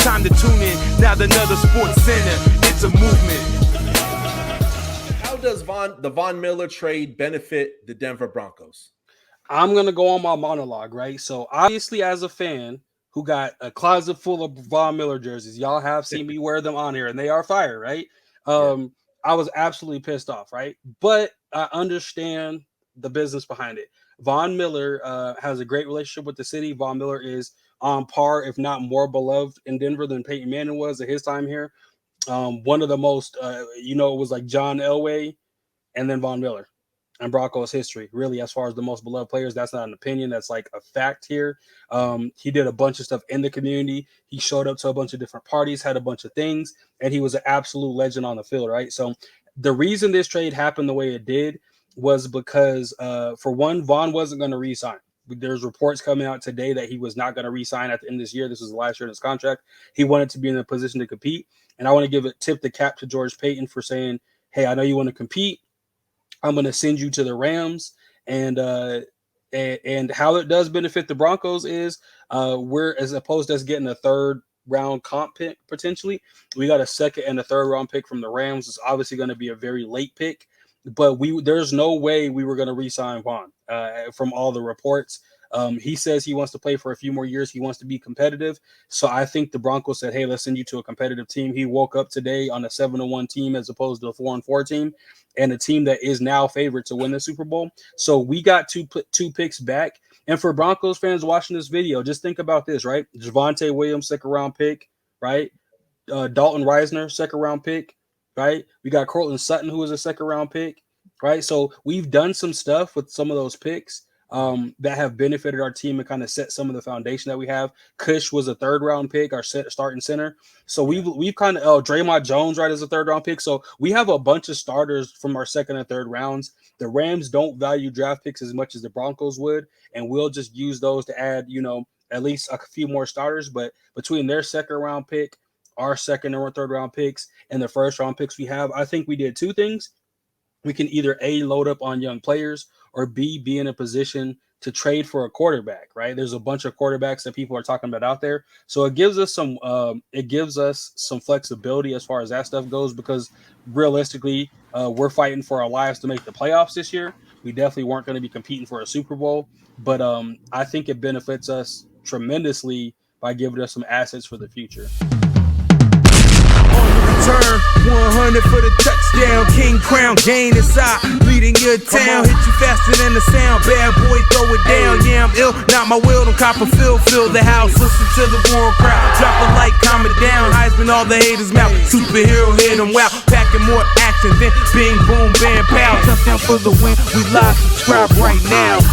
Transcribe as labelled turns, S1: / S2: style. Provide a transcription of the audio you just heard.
S1: time to tune in. Now another Sports Center, it's a movement.
S2: How does the Von Miller trade benefit the Denver Broncos?
S3: I'm going to go on my monologue, right? So obviously as a fan who got a closet full of Von Miller jerseys, y'all have seen me wear them on here and they are fire, right? I was absolutely pissed off, right? But I understand the business behind it. Von Miller has a great relationship with the city. Von Miller is on par, if not more beloved in Denver than Peyton Manning was at his time here. One of the most, it was like John Elway and then Von Miller and Broncos history, really, as far as the most beloved players. That's not an opinion. That's like a fact here. He did a bunch of stuff in the community. He showed up to a bunch of different parties, had a bunch of things, and he was an absolute legend on the field, right? So the reason this trade happened the way it did was because, for one, Von wasn't going to re-sign. There's reports coming out today that he was not going to re-sign at the end of this year. This was the last year of his contract. He wanted to be in a position to compete. And I want to give a tip the cap to George Payton for saying, hey, I know you want to compete. I'm going to send you to the Rams. And how it does benefit the Broncos is we're, as opposed to us getting a third round comp pick potentially, we got a second and a third round pick from the Rams. It's obviously going to be a very late pick, but there's no way we were going to re-sign Von from all the reports. He says he wants to play for a few more years. He wants to be competitive. So I think the Broncos said, hey, let's send you to a competitive team. He woke up today on a 7-1 team as opposed to a 4-4 team, and a team that is now favored to win the Super Bowl. So we got two picks back. And for Broncos fans watching this video, just think about this, right? Javonte Williams, second-round pick, right? Dalton Reisner, second-round pick, right? We got Cortland Sutton, who was a second-round pick, right? So we've done some stuff with some of those picks that have benefited our team and kind of set some of the foundation that we have. Kush was a third-round pick, our starting center. So we've kind of Draymond Jones, right, as a third-round pick. So we have a bunch of starters from our second and third rounds. The Rams don't value draft picks as much as the Broncos would, and we'll just use those to add, at least a few more starters. But between their second-round pick, our second or third-round picks, and the first-round picks we have, I think we did two things. We can either A, load up on young players, or B, be in a position to trade for a quarterback, right? There's a bunch of quarterbacks that people are talking about out there. So it gives us some flexibility as far as that stuff goes, because realistically, we're fighting for our lives to make the playoffs this year. We definitely weren't going to be competing for a Super Bowl, but I think it benefits us tremendously by giving us some assets for the future.
S1: Turn 100 for the touchdown. King crown, gain inside, leading your town. Hit you faster than the sound. Bad boy, throw it down. Yeah, I'm ill. Not my will. Don't cop a fill the house. Listen to the roaring crowd. Drop a light, calm it down. Heisman, all the haters mouth. Superhero hit them wow. Packing more action than bing, boom, bam, pow. Touchdown for the win. We live. Subscribe right now.